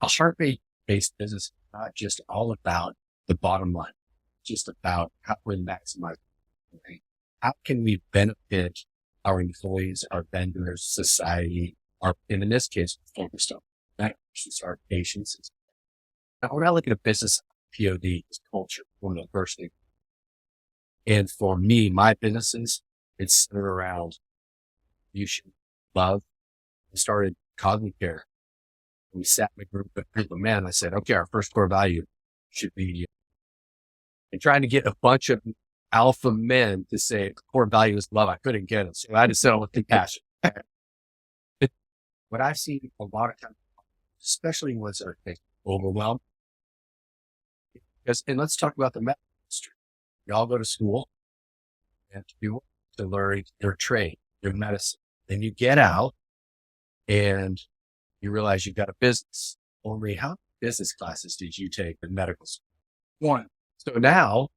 A heart-based business is not just all about the bottom line, just about how we maximize. Right? How can we benefit our employees, our vendors, society, and in this case, focused on that, our patients. Now, we're not looking at business POD as culture, one of the first things. And for me, my businesses, it's centered around distribution, love. I started cognitive care. We sat in a group of men. And I said, okay, our first core value should be, and trying to get a bunch of alpha men to say core value is love. I couldn't get it. So I had to settle with compassion. What I've seen a lot of times, especially once they're overwhelmed, and let's talk about the medical industry. You all go to school and to learn your trade, your medicine. Then you get out and you realize you've got a business. Only how many business classes did you take in medical school? One. So now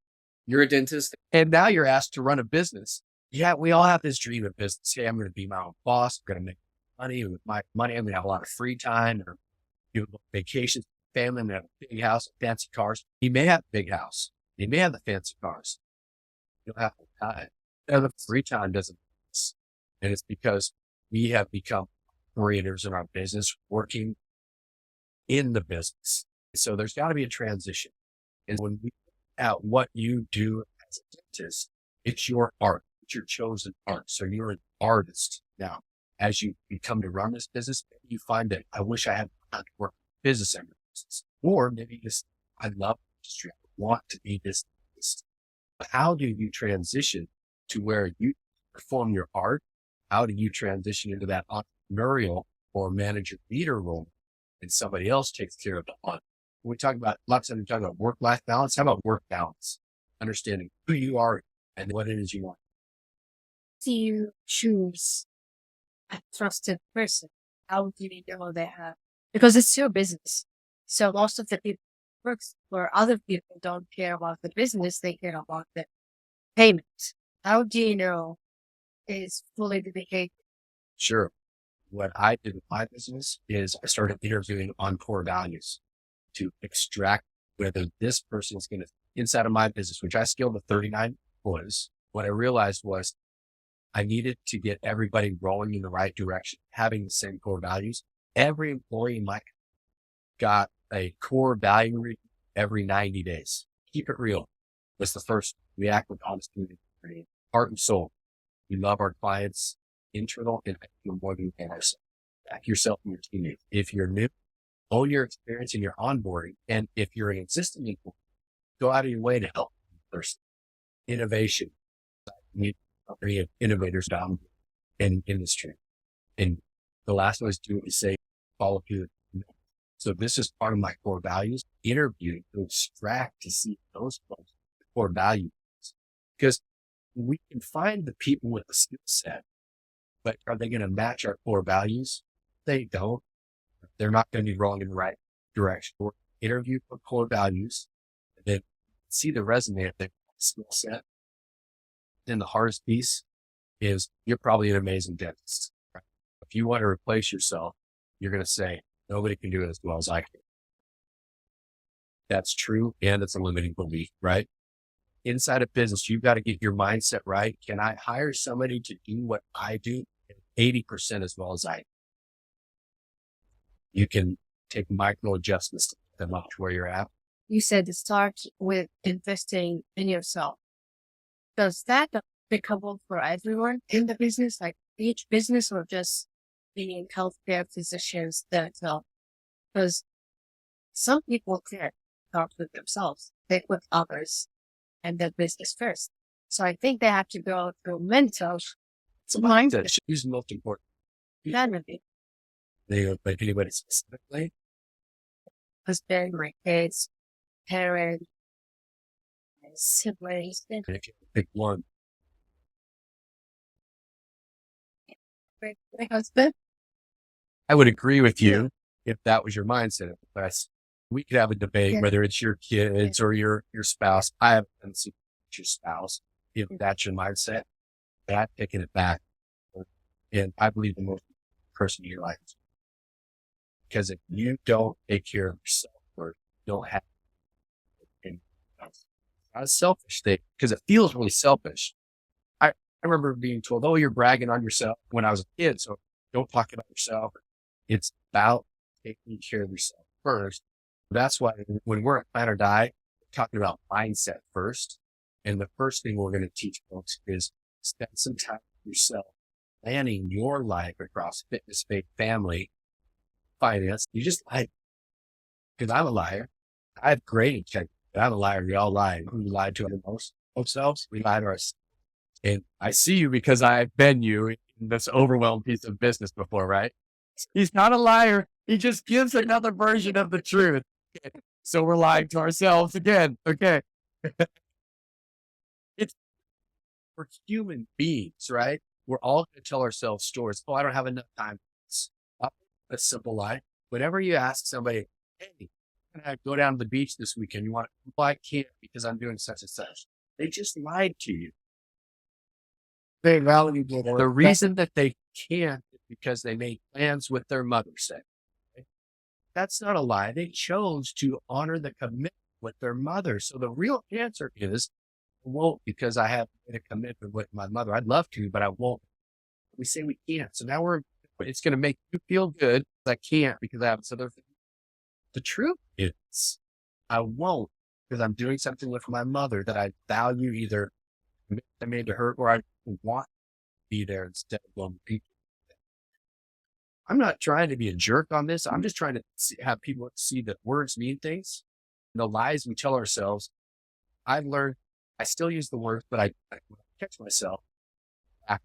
you're a dentist and now you're asked to run a business. Yeah, we all have this dream of business. Hey, I'm going to be my own boss. I'm going to make money with my money. I'm going to have a lot of free time or do vacations, family. I'm going to have a big house, fancy cars. You may have a big house. You may have the fancy cars. You'll have the time. The free time doesn't exist. And it's because we have become operators in our business, working in the business. So there's got to be a transition. And when we look at what you do as a dentist, it's your art. It's your chosen art. So you're an artist now. As you become to run this business, maybe you find that I wish I had to work in business and business. Or maybe just, I love the industry. I want to be this. But how do you transition to where you perform your art? How do you transition into that entrepreneurial or manager leader role and somebody else takes care of the art? When we talk about, lots of times we talk about work-life balance. How about work balance? Understanding who you are and what it is you want. Do you choose a trusted person? How do you know they have? Because it's your business. So most of the people who work for other people don't care about the business. They care about the payment. How do you know it's fully dedicated? Sure. What I did with my business is I started interviewing on core values to extract whether this person is going to, inside of my business, which I scaled to 39 employees. What I realized was I needed to get everybody rolling in the right direction, having the same core values. Every employee in my got a core value review every 90 days. Keep it real was the first. We act with honesty, heart and soul. We love our clients, internal and more than ourselves. Back yourself and your teammates. If you're new, own your experience in your onboarding. And if you're an existing employee, go out of your way to help the person. Innovation. We have innovators down in industry. And the last one is do what we say, follow through. So this is part of my core values, interviewing to extract to see those core values. Because we can find the people with the skill set, but are they going to match our core values? They don't. They're not going to be rolling in the right direction. Or interview for core values, and then see the resume of their skill set. Then the hardest piece is you're probably an amazing dentist. Right? If you want to replace yourself, you're going to say, nobody can do it as well as I can. That's true. And it's a limiting belief, right? Inside a business, you've got to get your mindset right. Can I hire somebody to do what I do 80% as well as I do? You can take micro adjustments to get them up to where you're at. You said to start with investing in yourself. Does that applicable for everyone in the business, like each business, or just being healthcare physicians themselves? Because some people can't start with themselves, they put others and their business first. So I think they have to go through mental. It's a mindset. Who's the most important? Family. But anybody specifically? Husband, my kids, parents, siblings. And if you pick one, my husband. I would agree with you if that was your mindset. But we could have a debate whether it's your kids or your spouse. I haven't seen your spouse. If that's your mindset, but I'm taking it back. And I believe the most person in your life. Because if you don't take care of yourself or don't have, and it's not a selfish thing because it feels really selfish. I remember being told, oh, you're bragging on yourself when I was a kid. So don't talk about yourself. It's about taking care of yourself first. That's why when we're at Plan or Die, we're talking about mindset first. And the first thing we're going to teach folks is spend some time with yourself, planning your life across fitness, faith, family, finance. You just lie because I'm a liar. I have great integrity. I'm a liar. We all lie. Who we lie to ourselves? We lie to ourselves. And I see you because I've been you in this overwhelmed piece of business before, right? He's not a liar. He just gives another version of the truth. So we're lying to ourselves again. Okay. It's we're human beings, right? We're all going to tell ourselves stories. Oh, I don't have enough time. It's a simple lie. Whenever you ask somebody, hey, can I go down to the beach this weekend? You want to? Well, I can't because I'm doing such and such. They just lied to you. The reason that they can't is because they made plans with their mother, say. Okay? That's not a lie. They chose to honor the commitment with their mother. So the real answer is, I won't because I have made a commitment with my mother. I'd love to, but I won't. We say we can't. So now it's going to make you feel good. I can't because I have this other thing. The truth is, I won't because I'm doing something with my mother that I value, either I made to her or I want to be there instead of going to people. I'm not trying to be a jerk on this. I'm just trying to have people see that words mean things. The lies we tell ourselves. I've learned, I still use the words, but I catch myself. I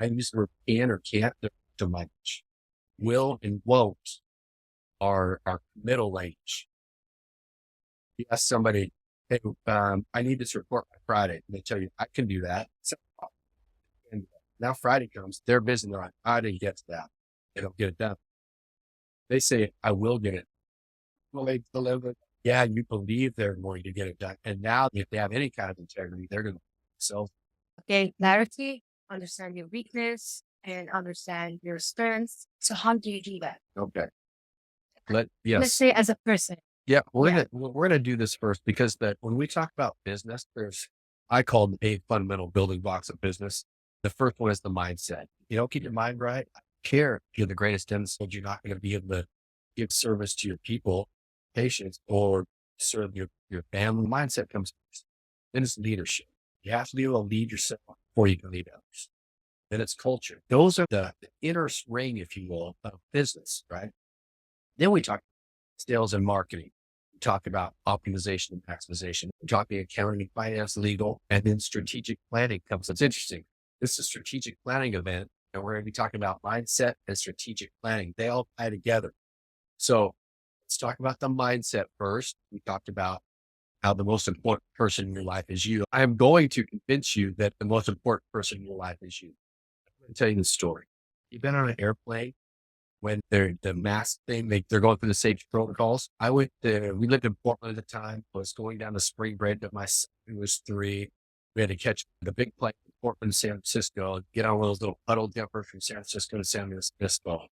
use the word can or can't to much. Will and won't are middle language. You ask somebody, hey, I need this report by Friday. And they tell you, I can do that. And now Friday comes, they're busy. They're like, I didn't get to that. They don't get it done. They say, I will get it. Well, they deliver. Yeah, you believe they're going to get it done. And now if they have any kind of integrity, they're going to sell. Gain clarity, understand your weakness, and understand your strengths. So how do you do that? Okay. Let's Yes. say as a person. Yeah, we're gonna do this first because when we talk about business, I call them 8 fundamental building blocks of business. The first one is the mindset. You don't keep your mind right. I don't care if you're the greatest dentist, but you're not going to be able to give service to your people, patients, or serve your family. Mindset comes first. Then it's leadership. You have to be able to lead yourself before you can lead others. Then it's culture. Those are the inner ring, if you will, of business, right? Then we talk sales and marketing. We talk about optimization and maximization. We talk about accounting, finance, legal, and then strategic planning comes. It's interesting. This is a strategic planning event, and we're going to be talking about mindset and strategic planning. They all tie together. So let's talk about the mindset first. We talked about how the most important person in your life is you. I am going to convince you that the most important person in your life is you. I'm going to tell you the story. You've been on an airplane when the mask thing, they're going through the safety protocols. We lived in Portland at the time. I was going down to spring break with my son, who was 3. We had to catch the big plane from Portland to San Francisco, get on one of those little puddle jumpers from San Francisco to San Francisco.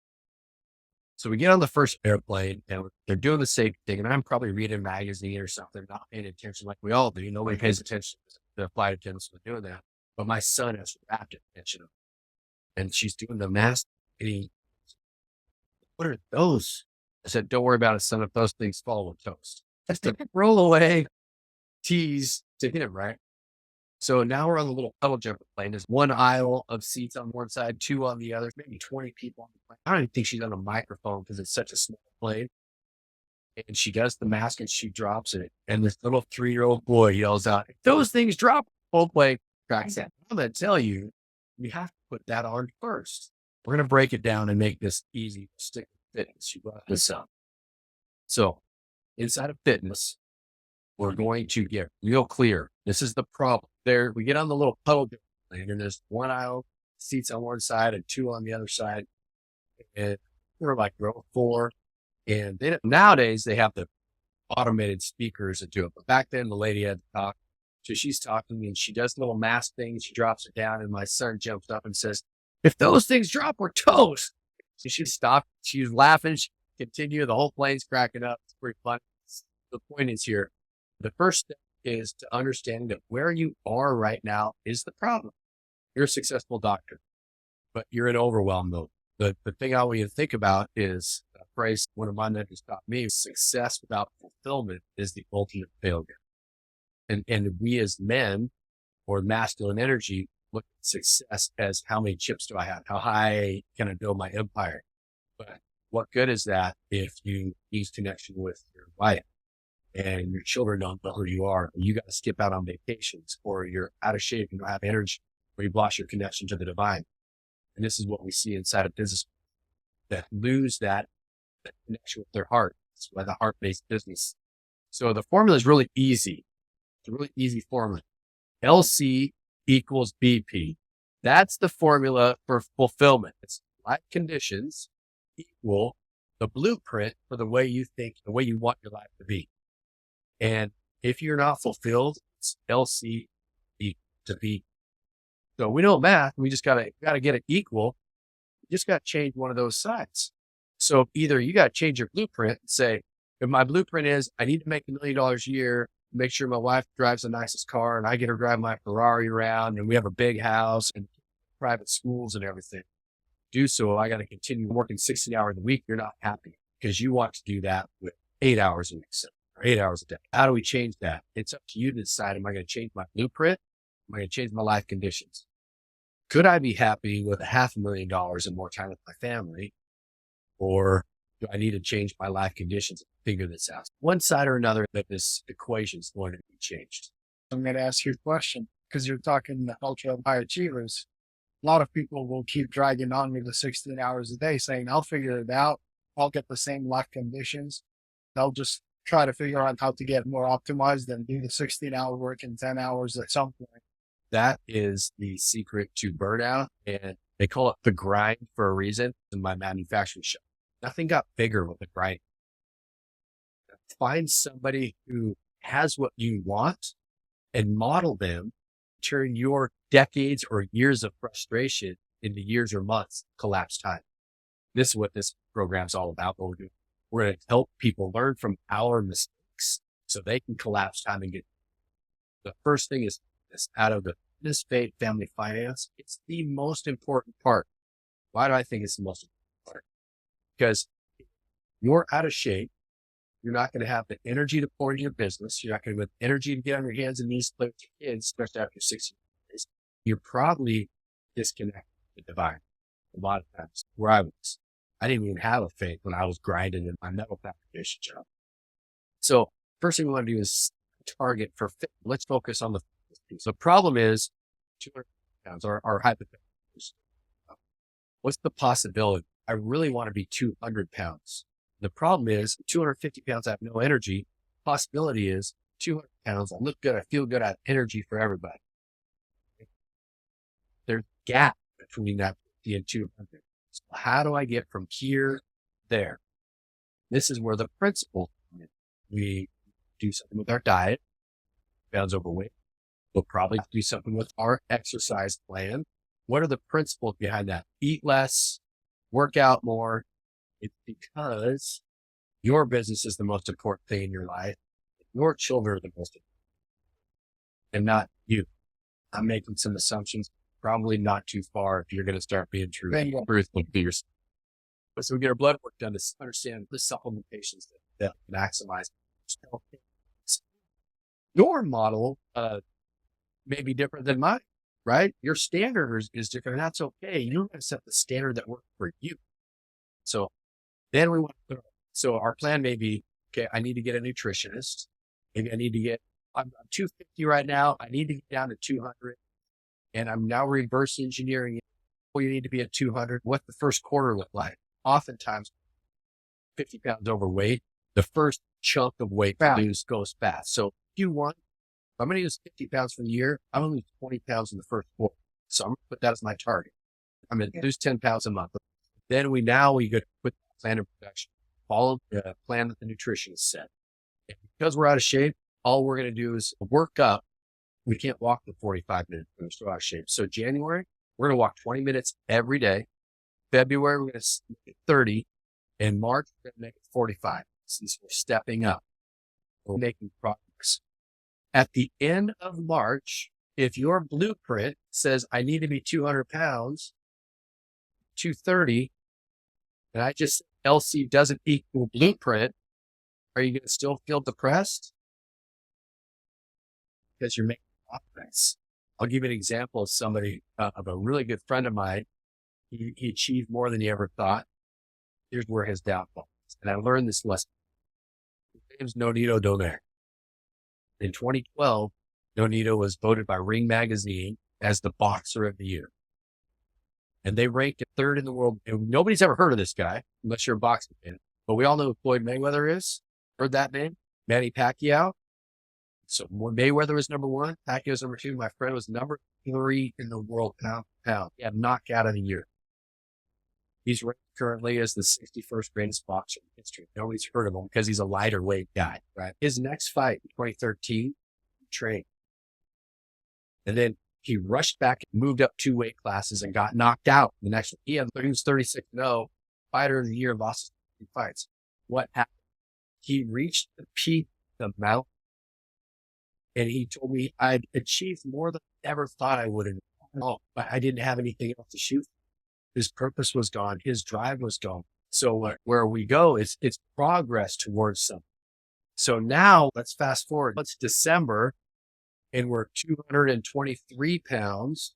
So we get on the first airplane and they're doing the safety thing. And I'm probably reading a magazine or something, not paying attention like we all do. Nobody pays attention to the flight attendants for doing that. But my son has rapid attention. And she's doing the mask. What are those? I said, don't worry about it, son. If those things fall, we'll toast. That's the roll away tease to him, right? So now we're on the little puddle jumper plane. There's 1 aisle of seats on one side, 2 on the other, maybe 20 people on the plane. I don't even think she's on a microphone because it's such a small plane. And she does the mask and she drops it. And this little 3-year-old boy yells out, if those things drop, whole plane cracks out. I'm going to tell you, you have to put that on first. We're going to break it down and make this easy. Stick with fitness. You brought this up. So inside of fitness, we're going to get real clear. This is the problem. There, we get on the little puddle plane and there's 1 aisle seats on one side and 2 on the other side. And we're like row 4. And nowadays they have the automated speakers that do it. But back then the lady had to talk. So she's talking and she does a little mask thing and she drops it down. And my son jumps up and says, if those things drop, we're toast. So she stopped. She was laughing. She continue. The whole plane's cracking up. It's pretty fun. The point is here, the first step is to understand that where you are right now is the problem. You're a successful doctor, but you're in overwhelm mode. The thing I want you to think about is a phrase one of my mentors taught me: success without fulfillment is the ultimate failure. And we as men or masculine energy look at success as how many chips do I have? How high can I build my empire? But what good is that if you lose connection with your wife and your children don't know who you are? You got to skip out on vacations, or you're out of shape and don't have energy, or you've lost your connection to the divine. And this is what we see inside of business that lose that connection with their heart. That's why the heart-based business. So the formula is really easy. It's a really easy formula. LC equals BP. That's the formula for fulfillment. It's life conditions equal the blueprint for the way you think, the way you want your life to be. And if you're not fulfilled, it's LC equal to BP. So we know math. We just gotta get it equal. You just got to change one of those sides. So either you got to change your blueprint and say, if my blueprint is I need to make $1 million a year, make sure my wife drives the nicest car and I get her drive my Ferrari around and we have a big house and private schools and everything. Do so. I got to continue working 16 hours a week. You're not happy because you want to do that with 8 hours a week or 8 hours a day. How do we change that? It's up to you to decide, am I going to change my blueprint? Am I going to change my life conditions? Could I be happy with $500,000 and more time with my family? Or do I need to change my life conditions and figure this out? One side or another that this equation is going to be changed. I'm going to ask you a question because you're talking the ultra high achievers. A lot of people will keep dragging on me the 16 hours a day saying, I'll figure it out. I'll get the same life conditions. They'll just try to figure out how to get more optimized and do the 16-hour work in 10 hours at some point. That is the secret to burnout. And they call it the grind for a reason in my manufacturing shop. Nothing got bigger with the grind. Find somebody who has what you want and model them. Turn your decades or years of frustration into years or months collapse time. This is what this program's all about. What we're doing. We're going to help people learn from our mistakes so they can collapse time and get. The first thing is this: out of the business, faith, family, finance, it's the most important part. Why do I think it's the most important part? Because you're out of shape. You're not going to have the energy to pour into your business. You're not going to have the energy to get on your hands and knees, play with your kids, especially after 60 days. You're probably disconnected with the divine. A lot of times where I was, I didn't even have a faith when I was grinding in my metal fabrication job. So first thing we want to do is target for fit. Let's focus on the piece. The problem is 200 pounds or hypothetical. What's the possibility? I really want to be 200 pounds. The problem is 250 pounds, I have no energy. Possibility is 200 pounds, I look good, I feel good, I have energy for everybody. There's a gap between that 50 and 200. So how do I get from here to there? This is where the principle comes in. We do something with our diet, pounds overweight. We'll probably do something with our exercise plan. What are the principles behind that? Eat less, work out more. It's because your business is the most important thing in your life. Your children are the most important, and not you. I'm making some assumptions, probably not too far if you're going to start being truthful to yourself. So we get our blood work done to understand the supplementations that maximize health. Your model may be different than mine, right? Your standard is different, and that's okay. You're going to set the standard that works for you. So then we want to, so our plan may be, okay, I need to get a nutritionist. Maybe I need to get, I'm 250 right now. I need to get down to 200. And I'm now reverse engineering it. Well, you need to be at 200. What the first quarter look like? Oftentimes 50 pounds overweight, the first chunk of weight to lose goes fast. So Q1, if I'm going to use 50 pounds for the year, I'm going to lose 20 pounds in the first quarter. So I'm going to put that as my target. I'm going to lose 10 pounds a month. Then we go to put the plan of production, follow the plan that the nutritionist set. And because we're out of shape, all we're going to do is work up. We can't walk for 45 minutes when we're still out of shape. So January, we're going to walk 20 minutes every day. February, we're going to 30. In March, we're going to make it 45. Since we're stepping up, we're making progress. At the end of March, if your blueprint says I need to be 200 pounds, 230, and I just LC doesn't equal blueprint, are you going to still feel depressed? Because you're making progress. I'll give you an example of somebody, of a really good friend of mine. He achieved more than he ever thought. Here's where his downfall is. And I learned this lesson. His name's Nonito Donaire. In 2012, Nonito was voted by Ring Magazine as the boxer of the year. And they ranked it third in the world. And nobody's ever heard of this guy, unless you're a boxing fan. But we all know who Floyd Mayweather is. Heard that name? Manny Pacquiao. So when Mayweather was number one, Pacquiao was number two. My friend was number 3 in the world pound for pound. He had knockout of the year. He's ranked currently as the 61st greatest boxer in history. Nobody's heard of him because he's a lighter weight guy, right? His next fight in 2013, he trained. And then he rushed back, moved up 2 weight classes and got knocked out the next one. He was 36-0, fighter of the year, lost 3 fights. What happened? He reached the peak of the mountain. And he told me I'd achieved more than I ever thought I would have. Oh, but I didn't have anything else to shoot. His purpose was gone. His drive was gone. So where we go is it's progress towards something. So now let's fast forward. It's December and we're 223 pounds.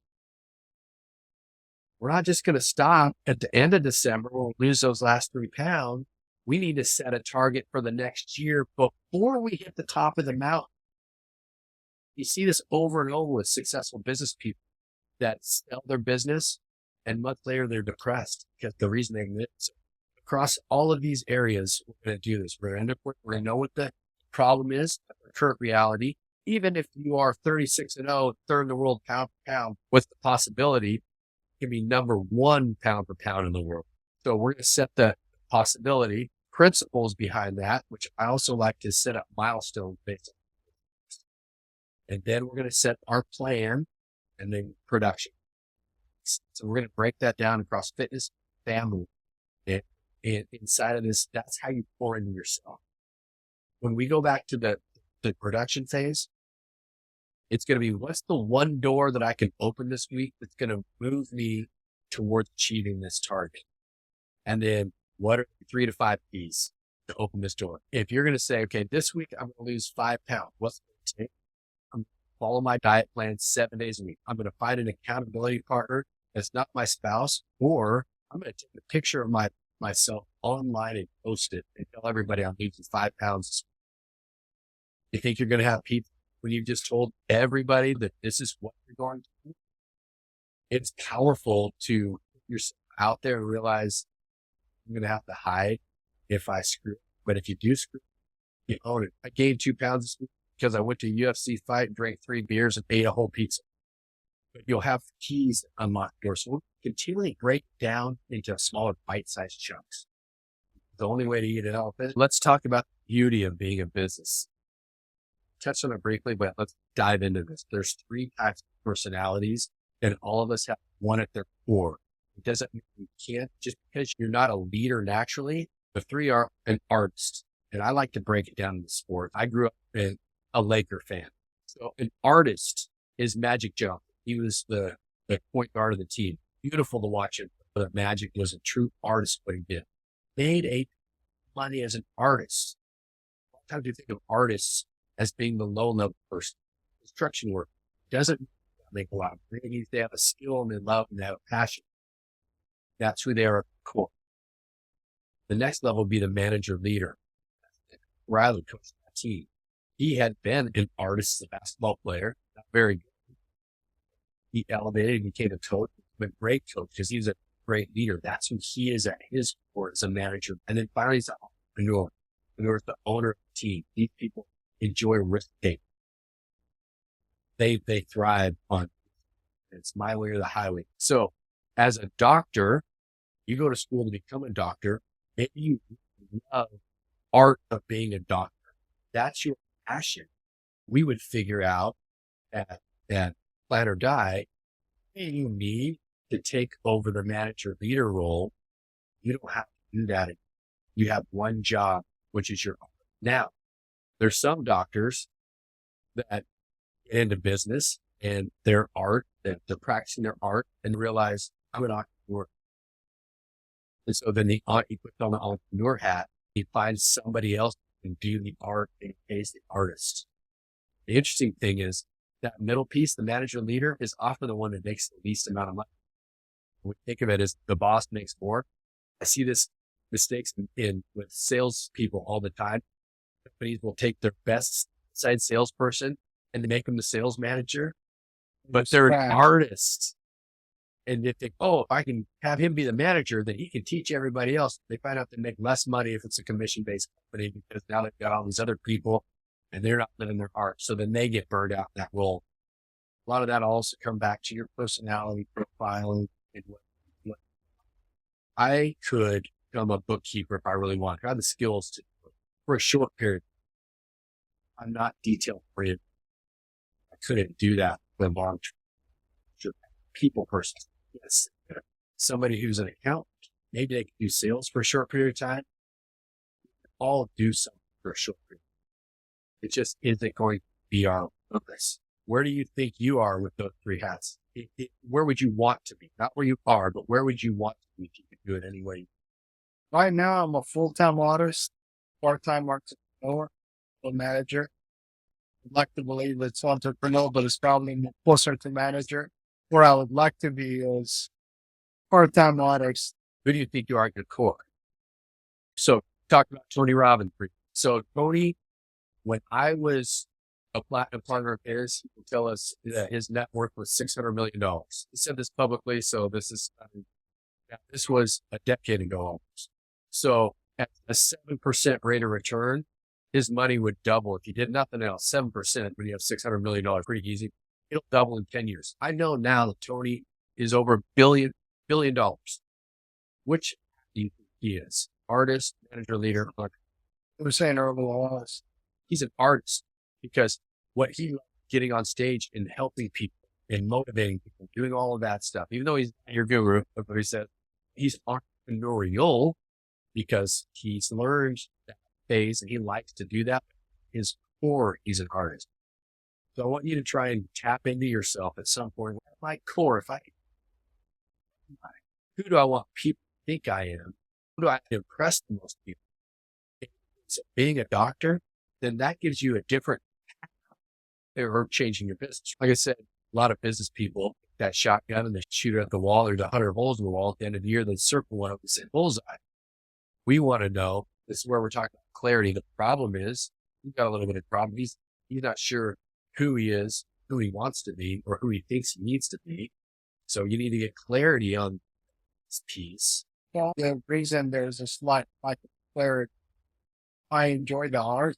We're not just going to stop at the end of December. We'll lose those last 3 pounds. We need to set a target for the next year before we hit the top of the mountain. You see this over and over with successful business people that sell their business and a month later they're depressed because the reason they admit. So across all of these areas, we're going to do this. We're going to know what the problem is, the current reality. Even if you are 36-0, third in the world pound for pound, with the possibility you can be number 1 pound for pound in the world. So we're going to set the possibility, principles behind that, which I also like to set up milestones based on. And then we're going to set our plan and then production. So we're going to break that down across fitness, family, and inside of this, that's how you pour into yourself. When we go back to the production phase, it's going to be, what's the one door that I can open this week that's going to move me towards achieving this target? And then what are 3 to 5 keys to open this door? If you're going to say, okay, this week I'm going to lose 5 pounds, what's it going to take? Follow my diet plan 7 days a week. I'm going to find an accountability partner that's not my spouse, or I'm going to take a picture of myself online and post it and tell everybody I'm losing 5 pounds. You think you're going to have people when you've just told everybody that this is what you're going to do? It's powerful to put yourself out there and realize I'm going to have to hide if I screw. But if you do screw, you own it. I gained 2 pounds this week because I went to a UFC fight, drank 3 beers, and ate a whole pizza. But you'll have keys that unlock doors. So we'll continually break down into smaller bite-sized chunks. The only way to eat an elephant. Let's talk about the beauty of being a business. Touched on it briefly, but let's dive into this. There's 3 types of personalities, and all of us have one at their core. It doesn't mean you can't, just because you're not a leader naturally. The 3 are an artist. And I like to break it down into sport. I grew up in a Laker fan. So an artist is Magic Johnson. He was the point guard of the team. Beautiful to watch him. But Magic was a true artist, what he did. Made a money as an artist. A lot of times you think of artists as being the low-level person. Construction work doesn't make a lot of money. They have a skill and they love and they have a passion. That's who they are at the core. The next level would be the manager leader. Riley coached that team. He had been an artist as a basketball player, not very good. He elevated and became a coach, a great coach because he was a great leader. That's who he is at his core as a manager. And then finally, he's an entrepreneur. Entrepreneur is the owner of the team. These people enjoy risk taking. They thrive on it. It's my way or the highway. So as a doctor, you go to school to become a doctor. Maybe you love art of being a doctor. That's your passion. We would figure out at Plan or Die, you need to take over the manager leader role. You don't have to do that. You have one job, which is your art. Now, there's some doctors that get into business and their art, that they're practicing their art and realize I'm an entrepreneur. And so then he puts on the entrepreneur hat. He finds somebody else who can do the art and pays the artist. The interesting thing is that middle piece, the manager leader, is often the one that makes the least amount of money. We think of it as the boss makes more. I see this mistakes with salespeople all the time. Companies will take their best side salesperson and they make them the sales manager, but they're an artist. And they think, oh, if I can have him be the manager, then he can teach everybody else. They find out they make less money if it's a commission-based company because now they've got all these other people and they're not living their art. So then they get burned out in that role. A lot of that also come back to your personality profiling and what I could become a bookkeeper if I really want. I have the skills to for a short period. I'm not detail oriented. I couldn't do that for a long term. People person. Yes. Somebody who's an accountant, maybe they can do sales for a short period of time. All do something for a short period. It just isn't going to be our purpose. Where do you think you are with those three hats? Where would you want to be? Not where you are, but where would you want to be if you could do it anyway? Right now, I'm a full-time artist, part-time entrepreneur, a manager. I'd like to believe it's entrepreneur, but it's probably closer to manager. Where I would like to be is part-time artist. Who do you think you are at your core? So talk about Tony Robbins. So Tony, when I was a platinum partner of his, he would tell us that his net worth was $600 million. He said this publicly. So this was a decade ago almost. So at a 7% rate of return, his money would double if you did nothing else. 7% when you have $600 million, pretty easy. It'll double in 10 years. I know now that Tony is over $1 billion. Which do you think he is? Artist, manager, leader? I was saying earlier was. He's an artist because what he getting on stage and helping people and motivating people, doing all of that stuff, even though he's your guru, but he said he's entrepreneurial because he's learned that phase and he likes to do that. His core, he's an artist. So I want you to try and tap into yourself at some point. At my core, who do I want people to think I am? Who do I impress the most people? If it's being a doctor, then that gives you a different or changing your business. Like I said, a lot of business people, that shotgun and they shoot it at the wall or the 100 holes in the wall. At the end of the year, they circle one up and say bullseye. We want to know, this is where we're talking about clarity. The problem is, he's got a little bit of problem. He's not sure who he is, who he wants to be, or who he thinks he needs to be. So you need to get clarity on this piece. Well, the reason there's a slight lack of clarity, I enjoy the art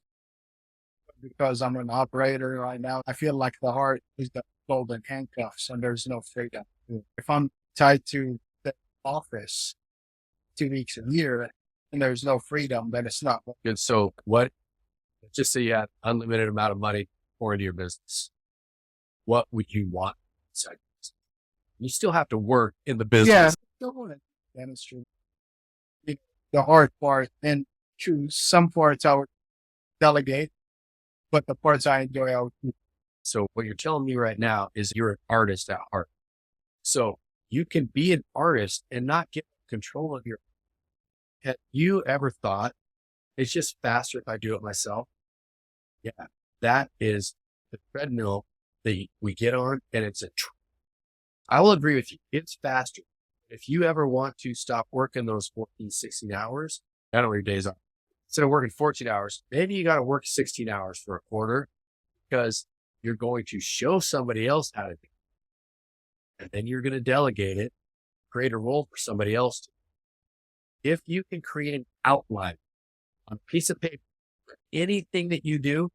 because I'm an operator right now. I feel like the heart is the golden handcuffs and there's no freedom. If I'm tied to the office 2 weeks a year and there's no freedom, then it's not good. So just say you had unlimited amount of money pour into your business. What would you want inside? You still have to work in the business. Yeah, still want to dentistry. The hard part, and choose some parts I would delegate, but the parts I enjoy, I would keep. So what you're telling me right now is you're an artist at heart. So you can be an artist and not get control of your. Have you ever thought it's just faster if I do it myself? Yeah, that is the treadmill that we get on, and it's I will agree with you. It's faster. If you ever want to stop working those 14, 16 hours, I don't know what your days are. Instead of working 14 hours, maybe you got to work 16 hours for a quarter because you're going to show somebody else how to do it. And then you're going to delegate it, create a role for somebody else to. If you can create an outline on a piece of paper for anything that you do,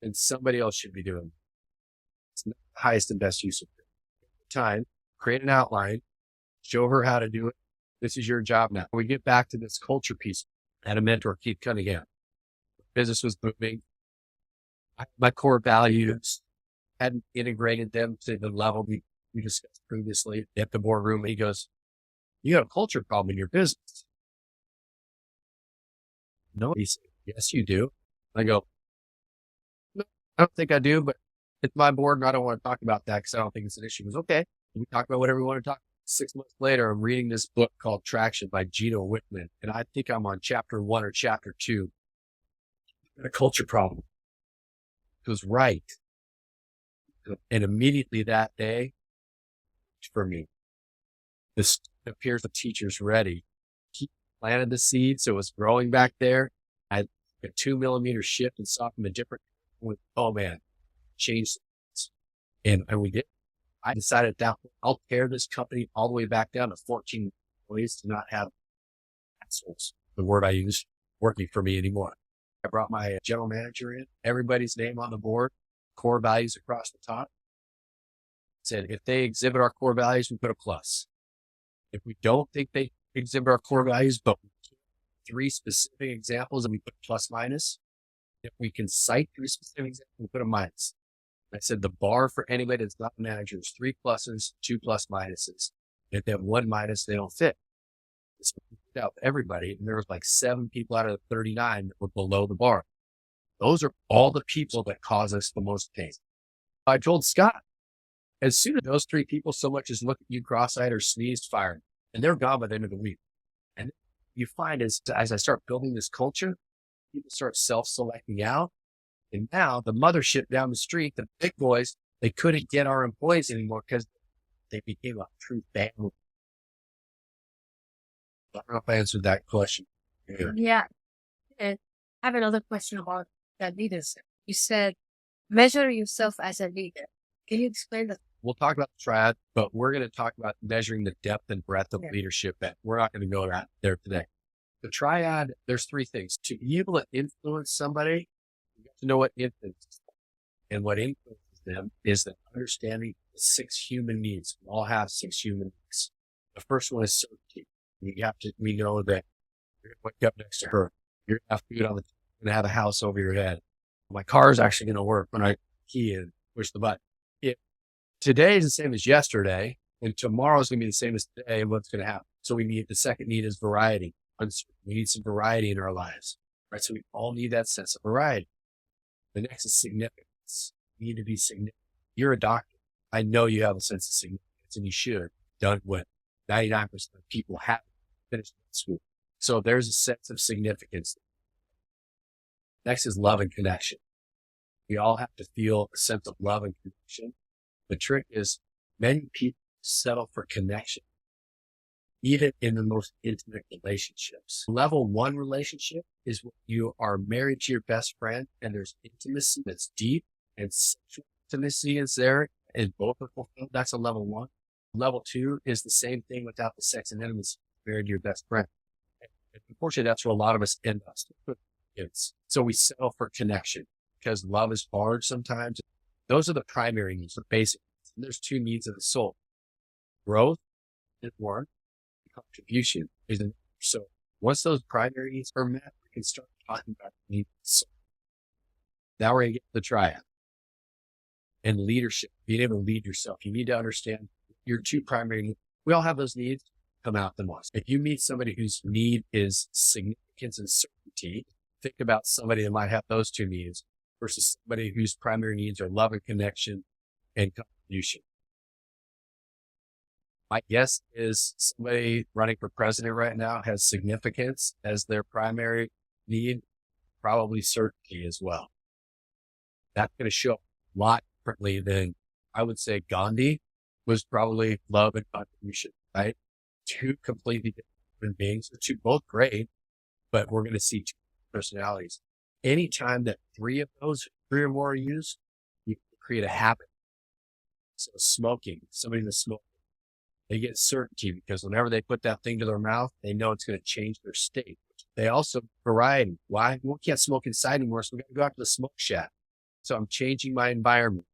then somebody else should be doing it. It's not the highest and best use of time. Create an outline, show her how to do it. This is your job now. We get back to this culture piece. I had a mentor, Keith Cunningham. Business was booming. My core values hadn't integrated them to the level we discussed previously at the boardroom. He goes, you got a culture problem in your business. No, he said, yes, you do. I go, no, I don't think I do, but it's my board and I don't want to talk about that because I don't think it's an issue. He goes, okay, we talk about whatever we want to talk about. 6 months later, I'm reading this book called Traction by Gino Wickman. And I think I'm on chapter 1 or chapter 2. A culture problem. He was right. And immediately that day, for me, this appears the teacher's ready. He planted the seed, so it was growing back there. I had a 2 millimeter shift and saw from a different, oh man, changed. And we did. I decided that I'll tear this company all the way back down to 14 employees to not have assholes, the word I use, working for me anymore. I brought my general manager in, everybody's name on the board, core values across the top. Said, if they exhibit our core values, we put a plus. If we don't think they exhibit our core values, but 3 specific examples, and we put plus minus. If we can cite 3 specific examples, we put a minus. I said, the bar for anybody that's not a manager is 3 pluses, 2 plus minuses. If they have 1 minus, they don't fit. This out everybody. And there was like 7 people out of the 39 that were below the bar. Those are all the people that cause us the most pain. I told Scott, as soon as those 3 people so much as look at you cross-eyed or sneezed, fired, and they're gone by the end of the week. And you find as I start building this culture, people start self-selecting out. And now the mothership down the street, the big boys, they couldn't get our employees anymore because they became a true family. I don't know if I answered that question. Yeah. And I have another question about that leadership. You said, measure yourself as a leader. Can you explain that? We'll talk about the triad, but we're going to talk about measuring the depth and breadth of leadership. That we're not going to go there today. The triad, there's 3 things. To be able to influence somebody, you have to know what influences them. And what influences them is the understanding the 6 human needs. We all have 6 human needs. The first one is certainty. We know that you're going to wake up next to her. You're going to have food on the table. You're going to have a house over your head. My car is actually going to work when I key in, push the button. If today is the same as yesterday, and tomorrow is going to be the same as today, what's going to happen? So the second need is variety. We need some variety in our lives, right? So we all need that sense of variety. The next is significance. You need to be significant. You're a doctor. I know you have a sense of significance, and you should have done what 99% of people haven't finished school. So there's a sense of significance. Next is love and connection. We all have to feel a sense of love and connection. The trick is many people settle for connection, even in the most intimate relationships. Level 1 relationship is when you are married to your best friend and there's intimacy that's deep and sexual intimacy is there and both are fulfilled. That's a level 1. Level 2 is the same thing without the sex and intimacy. Married to your best friend. And unfortunately, that's where a lot of us end up. So we settle for connection because love is hard sometimes. Those are the primary needs, the basic needs. And there's 2 needs of the soul. Growth is 1. Contribution is another. So once those primary needs are met, we can start talking about the needs of the soul. Now we're going to get to the triad. And leadership, being able to lead yourself. You need to understand your 2 primary needs. We all have those needs, come out the most. If you meet somebody whose need is significance and certainty, think about somebody that might have those 2 needs versus somebody whose primary needs are love and connection and contribution. My guess is somebody running for president right now has significance as their primary need, probably certainty as well. That's going to show up a lot differently than I would say Gandhi was probably love and contribution, right? 2 completely different human beings, both great, but we're going to see 2 personalities. Anytime that 3 of those, 3 or more are used, you create a habit. So smoking, somebody that's smoking, they get certainty because whenever they put that thing to their mouth, they know it's going to change their state. They also variety. Why? We can't smoke inside anymore, so we got to go out to the smoke shack. So I'm changing my environment.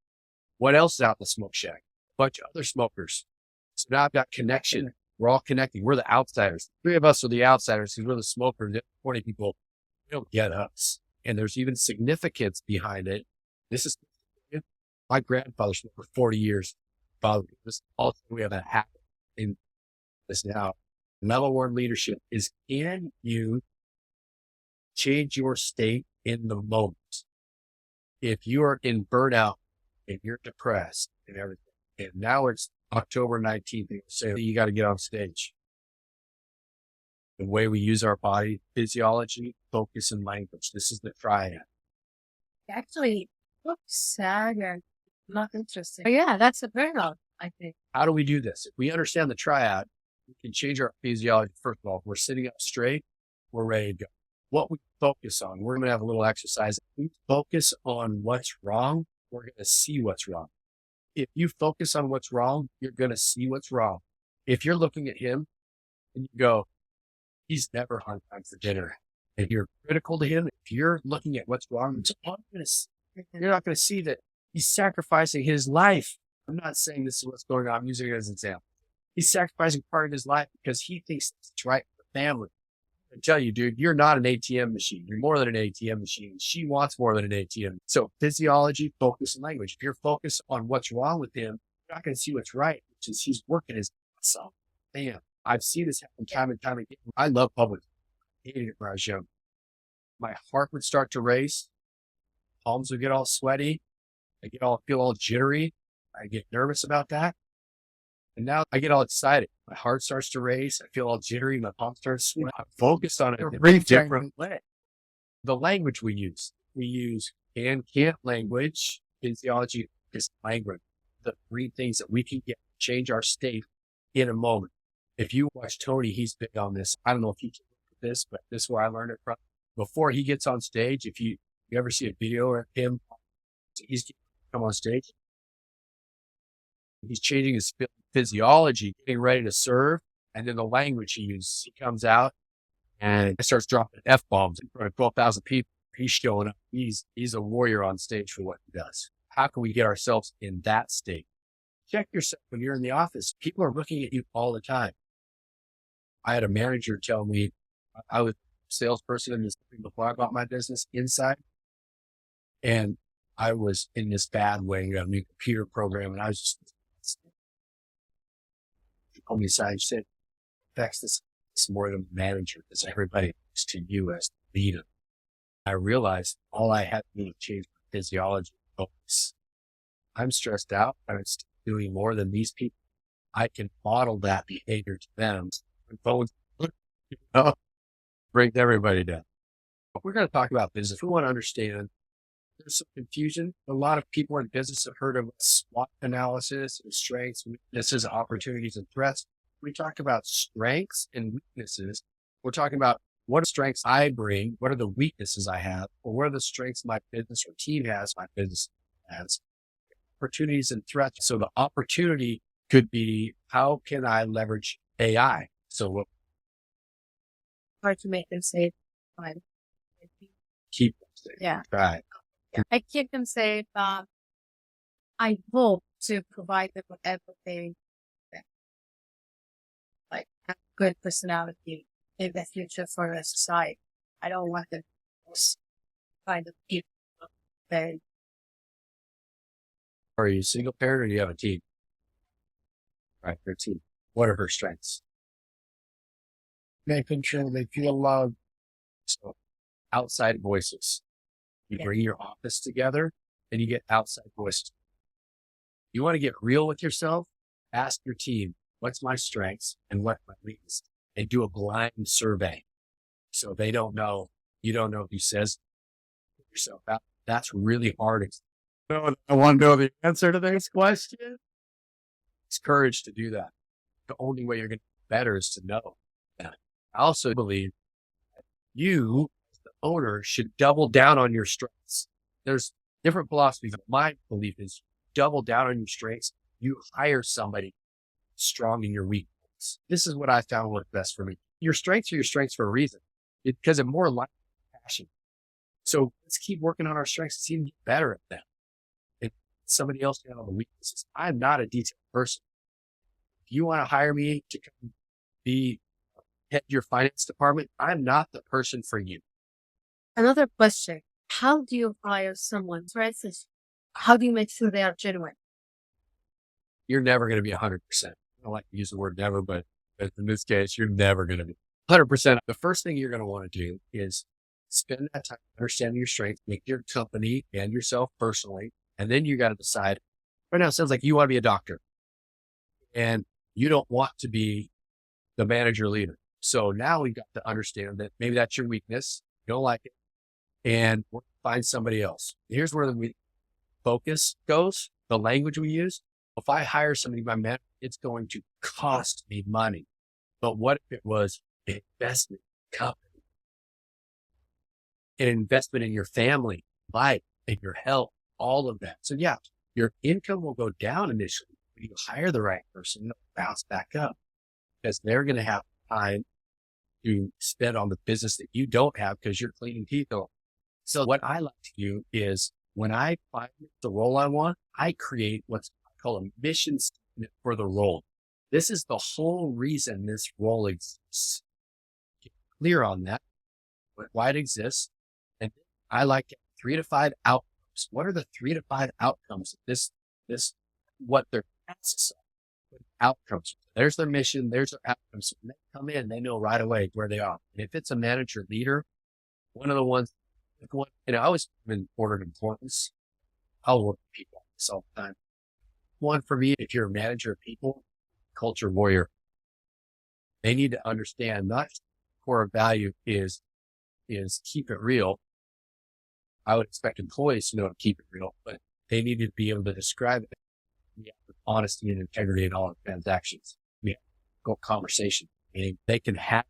What else is out in the smoke shack? A bunch of other smokers. So now I've got connection. We're all connecting. We're the outsiders. 3 of us are the outsiders because we're the smokers. 20 people, they don't get us. And there's even significance behind it. This is my grandfather smoked for 40 years. Also, we have a habit in this now. Level 1 leadership is, can you change your state in the moment. If you are in burnout and you're depressed and everything, and now it's October 19th, and you say you got to get on stage. The way we use our body, physiology, focus, and language. This is the triad. Actually, looks sad and not interesting. But yeah, that's a burnout, I think. How do we do this? If we understand the triad, we can change our physiology. First of all, we're sitting up straight, we're ready to go. What we focus on, we're going to have a little exercise. If we focus on what's wrong, we're going to see what's wrong. If you focus on what's wrong, you're going to see what's wrong. If you're looking at him and you go, he's never on time for dinner, and you're critical to him, if you're looking at what's wrong, you're not going to see that he's sacrificing his life. I'm not saying this is what's going on. I'm using it as an example. He's sacrificing part of his life because he thinks it's right for the family. I tell you, dude, you're not an ATM machine. You're more than an ATM machine. She wants more than an ATM. So physiology, focus, and language. If you're focused on what's wrong with him, you're not going to see what's right, which is he's working his ass off. Man, I've seen this happen time and time again. I love public. I hated it when I was young. My heart would start to race. Palms would get all sweaty. I feel all jittery. I get nervous about that. And now I get all excited. My heart starts to race. I feel all jittery. My palms start to sweat. I'm focused on it in a different way. The language we use can, can't language, physiology, is language. The three things that we can get to change our state in a moment. If you watch Tony, he's big on this. I don't know if you can look at this, but this is where I learned it from. Before he gets on stage, if you ever see a video of him, he's come on stage. He's changing his physiology, getting ready to serve, and then the language he uses. He comes out and starts dropping F-bombs in front of 12,000 people. He's showing up. He's a warrior on stage for what he does. How can we get ourselves in that state? Check yourself when you're in the office. People are looking at you all the time. I had a manager tell me, I was a salesperson in this before I bought my business inside, and I was in this bad way. We got a new computer program, and I was just on the side. She said, affects this more than the manager, because everybody looks to you as the leader. I realized all I had to do to change my physiology and focus. I'm stressed out. I'm still doing more than these people. I can model that behavior to them. And phones, brings everybody down. But we're going to talk about business. We want to understand there's some confusion. A lot of people in business have heard of SWOT analysis and strengths, weaknesses, opportunities, and threats. We talk about strengths and weaknesses. We're talking about what strengths I bring, what are the weaknesses I have, or what are the strengths my business or team has, my business has, opportunities and threats. So the opportunity could be, how can I leverage AI? So what? Hard to make them say, fine. Keep them safe. Yeah. Right. Yeah. I keep them safe. I hope to provide them with everything, like have good personality in the future for the society. I don't want them to find the people very. Are you a single parent or do you have a team? Right, your team. What are her strengths? Making sure they feel loved. So outside voices. You bring your office together and you get outside voices. You want to get real with yourself? Ask your team, what's my strengths and what my weaknesses? And do a blind survey. So they don't know, you don't know who says yourself out. That's really hard. No, I want to know the answer to this question. It's courage to do that. The only way you're going to get better is to know that. I also believe that you, as the owner, should double down on your strengths. There's different philosophies. My belief is double down on your strengths. You hire somebody strong in your weaknesses. This is what I found worked best for me. Your strengths are your strengths for a reason, because they're more like passion. So let's keep working on our strengths and see them get better at them. If somebody else can have the weaknesses. I'm not a detailed person. If you want to hire me to come be head your finance department, I'm not the person for you. Another question. How do you hire someone? For instance, how do you make sure they are genuine? You're never going to be 100%. I don't like to use the word never, but in this case, you're never going to be 100%. The first thing you're going to want to do is spend that time understanding your strengths, make your company and yourself personally. And then you got to decide right now, it sounds like you want to be a doctor and you don't want to be the manager leader. So now we've got to understand that maybe that's your weakness. You don't like it and we'll find somebody else. Here's where the focus goes, the language we use. If I hire somebody by manager, it's going to cost me money. But what if it was an investment company, an investment in your family, life, in your health, all of that? So yeah, your income will go down initially, but you hire the right person, it'll bounce back up because they're going to have time to spend on the business that you don't have because you're cleaning people. So what I like to do is when I find the role I want, I create what's called a mission statement for the role. This is the whole reason this role exists. Get clear on that, why it exists. And I like 3 to 5 outcomes. What are the 3 to 5 outcomes of this, what their tasks are, outcomes. There's their mission, there's their outcomes. When they come in, they know right away where they are. And if it's a manager leader, one of the ones, I always been ordered importance. I'll work with people all the time. One for me, if you're a manager of people, culture warrior, they need to understand not just core value is keep it real. I would expect employees to know to keep it real, but they need to be able to describe it with honesty and integrity in all our transactions. We have go conversation, meaning they can have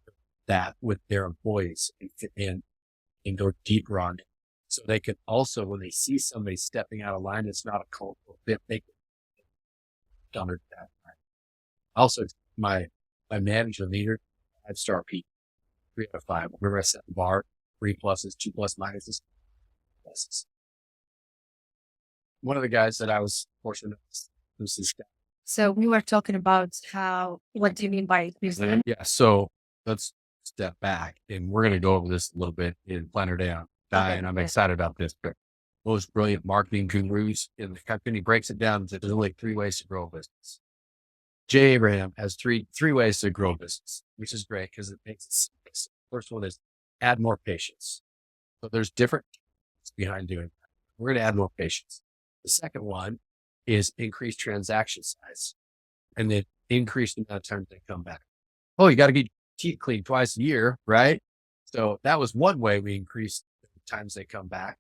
that with their employees and go deeper on it. So they can also, when they see somebody stepping out of line, it's not a cultural fit, they can under that. Also, my manager leader, 5-star people, 3 out of 5. Remember I set the bar, 3 pluses, 2 plus minuses, pluses. One of the guys that I was fortunate was this guy. So we were talking about what do you mean by business? Yeah. So let's step back and we're going to go over this a little bit in Planner Day on Die. And I'm excited about this, but most brilliant marketing gurus in the company breaks it down to there's only 3 ways to grow a business. Jay Abraham has three ways to grow a business, which is great because it makes it simple. First one is add more patience. So there's different behind doing that. We're going to add more patience. The second one is increase transaction size and then increase the amount of time they come back. Oh, you got to get teeth cleaned twice a year, right? So that was one way we increased the times they come back,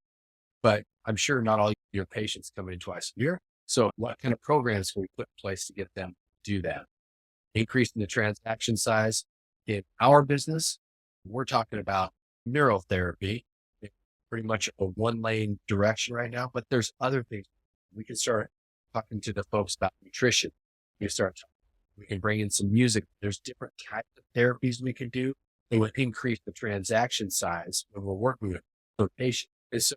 but I'm sure not all your patients come in twice a year. So what kind of programs can we put in place to get them to do that? Increasing the transaction size in our business. We're talking about neurotherapy, pretty much a 1-lane direction right now, but there's other things. We can start talking to the folks about nutrition. We can bring in some music. There's different types of therapies we can do. It would increase the transaction size when we're working with the patient. And so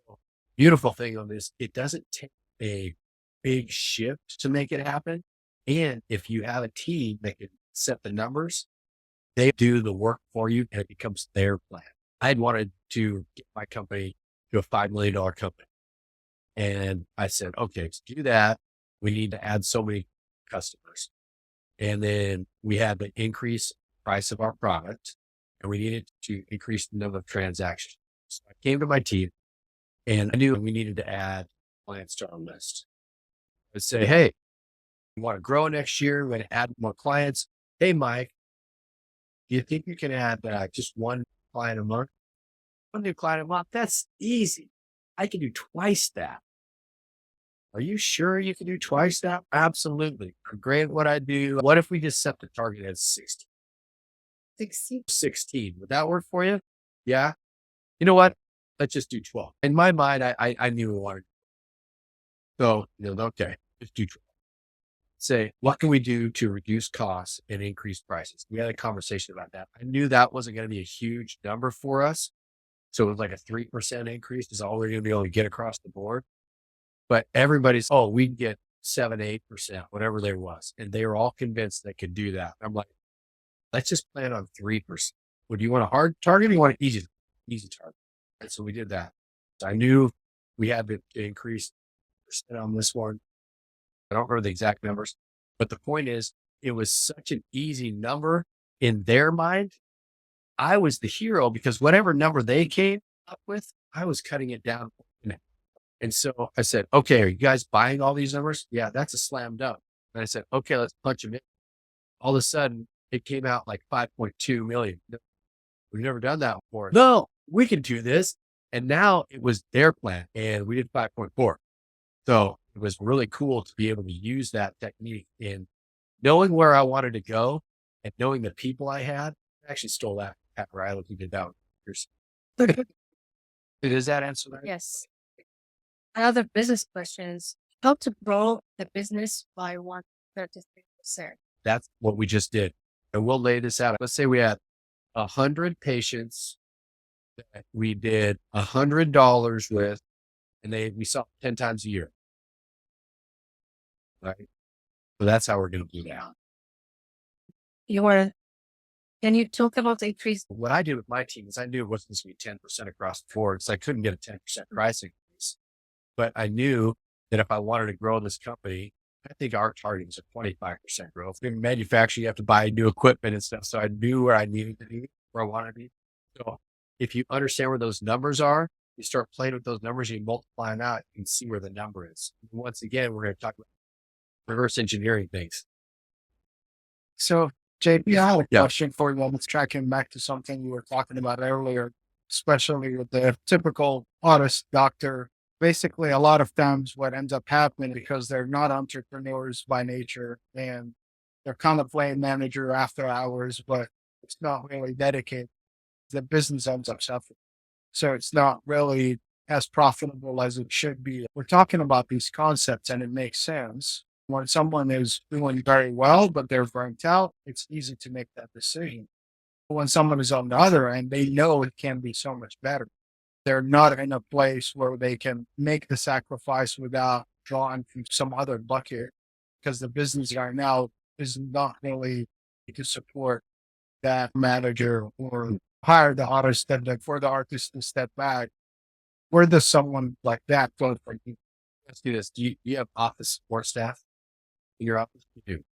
beautiful thing on this, it doesn't take a big shift to make it happen. And if you have a team that can set the numbers, they do the work for you and it becomes their plan. I'd wanted to get my company to a $5 million company. And I said, okay, to do that, we need to add so many customers. And then we had to increase the price of our product and we needed to increase the number of transactions. So I came to my team and I knew we needed to add clients to our list. I'd say, hey, we want to grow next year. We're going to add more clients. Hey, Mike, do you think you can add just 1 client a month? 1 new client a month? That's easy. I can do twice that. Are you sure you can do twice that? Absolutely. Great. What I do. What if we just set the target at 16? 16. Would that work for you? Yeah. You know what? Let's just do 12. In my mind, I knew we wanted. So, okay, just do 12. Say, what can we do to reduce costs and increase prices? We had a conversation about that. I knew that wasn't going to be a huge number for us. So it was like a 3% increase is all we're going to be able to get across the board. But everybody's, we can get 7, 8%, whatever there was. And they were all convinced they could do that. I'm like, let's just plan on 3%. Would you want a hard target or you want an easy target? And so we did that. So I knew we had to increase percent on this one. I don't remember the exact numbers, but the point is it was such an easy number in their mind. I was the hero because whatever number they came, up with. I was cutting it down. And so I said, okay, are you guys buying all these numbers? Yeah, that's a slam dunk. And I said, okay, let's punch them in. All of a sudden, it came out like 5.2 million. We've never done that before. No, we can do this. And now it was their plan and we did 5.4. So it was really cool to be able to use that technique in knowing where I wanted to go and knowing the people I had. I actually stole that at Riley. He did that. Does that answer that? Yes. Another business question is how to grow the business by 133%. That's what we just did. And we'll lay this out. Let's say we had 100 patients that we did $100 with, and we saw 10 times a year. Right. So that's how we're going to do that. Can you talk about the increase? What I did with my team is I knew it wasn't going to be 10% across the board. So I couldn't get a 10% price increase, but I knew that if I wanted to grow this company, I think our target is a 25% growth. In manufacturing, you have to buy new equipment and stuff. So I knew where I needed to be, where I wanted to be. So if you understand where those numbers are, you start playing with those numbers, you multiply them out, you can see where the number is. And once again, we're going to talk about reverse engineering things. So, JP, I have a question for you. Let's tracking back to something you were talking about earlier, especially with the typical artist doctor. Basically, a lot of times what ends up happening because they're not entrepreneurs by nature and they're kind of playing manager after hours, but it's not really dedicated. The business ends up suffering. So it's not really as profitable as it should be. We're talking about these concepts and it makes sense. When someone is doing very well, but they're burnt out, it's easy to make that decision. But when someone is on the other end, they know it can be so much better. They're not in a place where they can make the sacrifice without drawing from some other bucket because the business right now is not really to support that manager or hire the artist and for the artist to step back. Where does someone like that go from you? Let's do this. Do you have office support staff in your office? You do.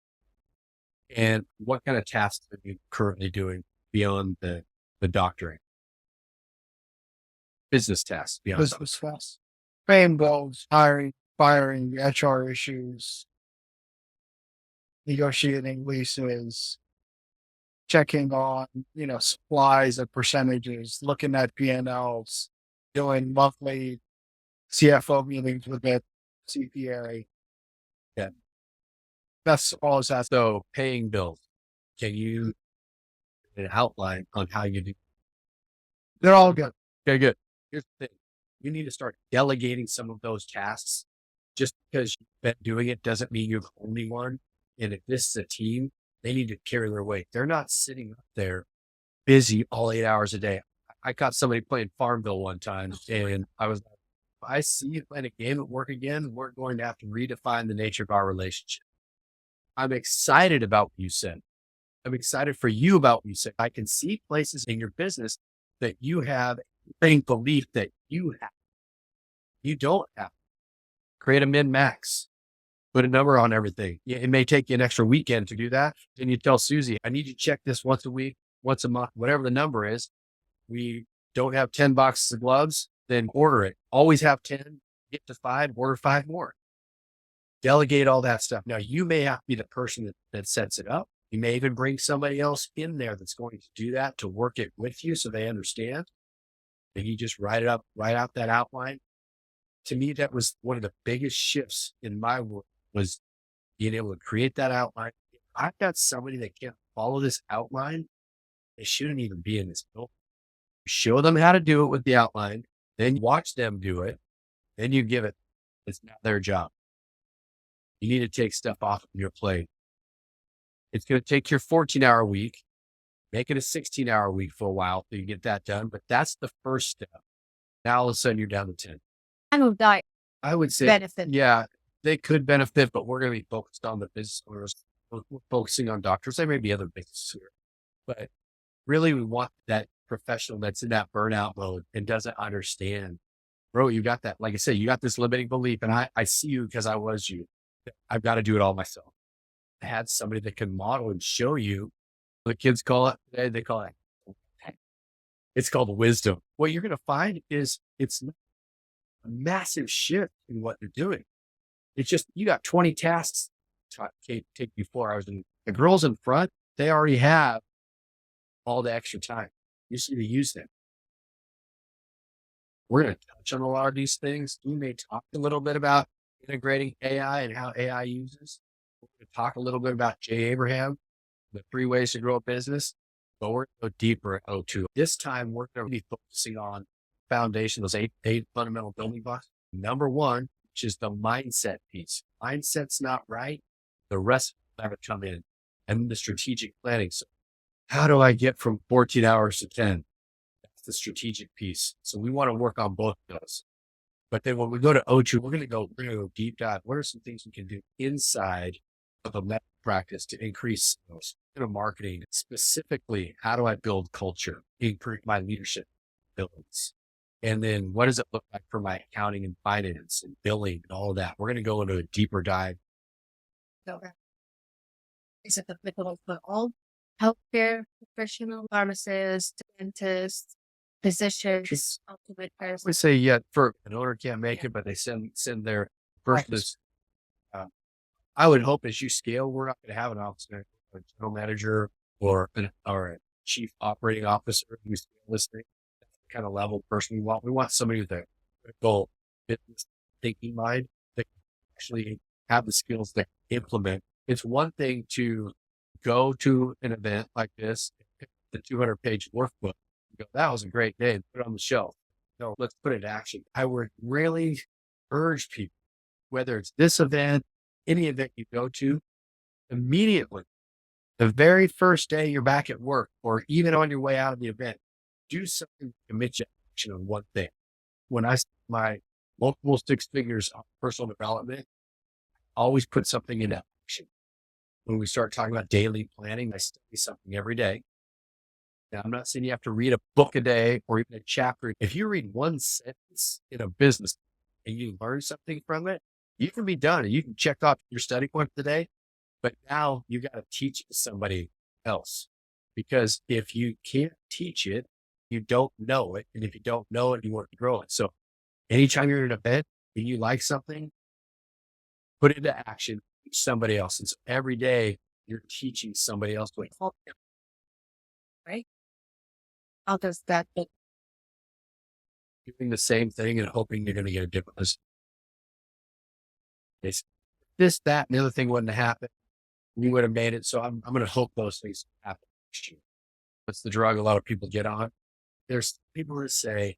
And what kind of tasks are you currently doing beyond the doctoring? Business tasks beyond business tasks. Paying bills, hiring, firing, HR issues, negotiating leases, checking on, supplies and percentages, looking at P&Ls, doing monthly CFO meetings with the CPA. Yeah. That's all it's asking. So paying bills, can you an outline on how you do? They're all good. Okay, good. Here's the thing. You need to start delegating some of those tasks. Just because you've been doing it doesn't mean you're the only one. And if this is a team, they need to carry their weight. They're not sitting up there busy all 8 hours a day. I caught somebody playing Farmville one time and I was like, if I see you playing a game at work again, we're going to have to redefine the nature of our relationship. I'm excited about what you said. I'm excited for you about what you said. I can see places in your business that you have a belief that you have. You don't have. Create a min-max. Put a number on everything. It may take you an extra weekend to do that. Then you tell Susie, I need you to check this once a week, once a month, whatever the number is. We don't have 10 boxes of gloves, then order it. Always have 10, get to 5, order 5 more. Delegate all that stuff. Now, you may have to be the person that sets it up. You may even bring somebody else in there that's going to do that, to work it with you so they understand. And you just write out that outline. To me, that was one of the biggest shifts in my work, was being able to create that outline. If I've got somebody that can't follow this outline, they shouldn't even be in this building. Show them how to do it with the outline, then watch them do it, then you give it. It's not their job. You need to take stuff off of your plate. It's going to take your 14-hour week, make it a 16-hour week for a while so you get that done. But that's the first step. Now all of a sudden you're down to 10. And of that I would say, benefit. yeah, they could benefit, but we're going to be focused on the business owners. We're focusing on doctors. There may be other businesses here, but really we want that professional that's in that burnout mode and doesn't understand. Bro, you got that. Like I said, you got this limiting belief, and I see you because I was you. I've got to do it all myself. I had somebody that can model and show you. The kids call it today, they call it It's called wisdom. What you're going to find is it's not a massive shift in what they're doing. It's just, you got 20 tasks take you 4 hours. And the girls in front, they already have all the extra time. You just need to use them. We're going to touch on a lot of these things. We may talk a little bit about integrating AI and how AI uses. We're going to talk a little bit about Jay Abraham, the 3 ways to grow a business, but we're going to go deeper at O2. This time, we're going to be focusing on foundation, those eight fundamental building blocks. Number 1, which is the mindset piece. Mindset's not right. The rest will never come in. And the strategic planning. So how do I get from 14 hours to 10? That's the strategic piece. So we want to work on both of those. But then when we go to O2, we're going to go deep dive. What are some things we can do inside of a medical practice to increase sales, marketing? Specifically, how do I build culture, improve my leadership abilities? And then what does it look like for my accounting and finance and billing and all of that? We're going to go into a deeper dive. Okay. Is it applicable for all healthcare professionals, pharmacists, dentists, physicians, optometrists? We say, yeah, for an owner can't make it, but they send their person. I would hope as you scale, we're not going to have an officer, a general manager, or a chief operating officer who's listening. That's the kind of level person we want. We want somebody with a critical business thinking mind that can actually have the skills to implement. It's one thing to go to an event like this, pick the 200-page workbook, and go, that was a great day, and put it on the shelf. No, let's put it in action. I would really urge people, whether it's this event, any event you go to, immediately, the very first day you're back at work, or even on your way out of the event, do something to commit you to action on one thing. When I spend my multiple 6 figures on personal development, I always put something into action. When we start talking about daily planning, I study something every day. Now, I'm not saying you have to read a book a day or even a chapter. If you read one sentence in a business and you learn something from it, you can be done and you can check off your study point for the day. But now you got to teach it to somebody else, because if you can't teach it, you don't know it. And if you don't know it, you want to grow it. So anytime you're in an event and you like something, put it into action, teach somebody else. And so every day you're teaching somebody else to help them. Right? How does that look? Doing the same thing and hoping you're going to get a different result. This, that, and the other thing wouldn't have happened. We would have made it. So I'm going to hope those things happen next year. What's the drug a lot of people get on? There's people who say,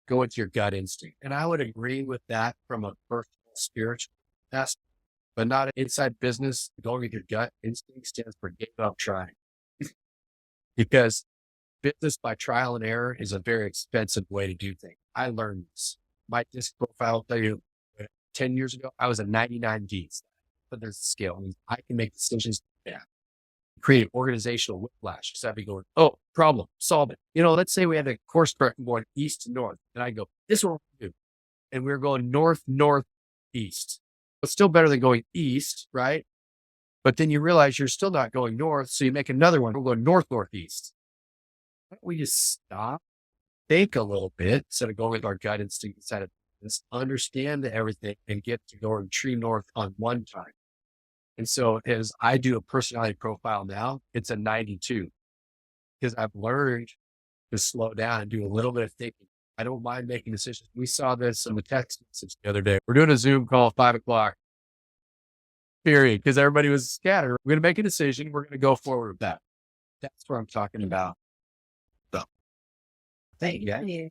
go with your gut instinct. And I would agree with that from a personal, spiritual aspect, but not inside business. Going with your gut instinct stands for give up trying. Because business by trial and error is a very expensive way to do things. I learned this. My disc profile will tell you 10 years ago, I was a 99 Ds, but there's a scale. I mean, I can make decisions. Yeah. Create organizational whiplash. So I'd be going, oh, problem, solve it. Let's say we had a course correction going east to north, and I go, this is what we're going to do. And we're going north, east. It's still better than going east, right? But then you realize you're still not going north. So you make another one. We're going northeast. Why don't we just stop, think a little bit instead of going with our gut instinct inside of this, understand everything and get to going true north on one time. And so as I do a personality profile now, it's a 92 because I've learned to slow down and do a little bit of thinking. I don't mind making decisions. We saw this in the text message the other day. We're doing a Zoom call at 5:00, period, because everybody was scattered. We're going to make a decision. We're going to go forward with that. That's what I'm talking about. So, thank you.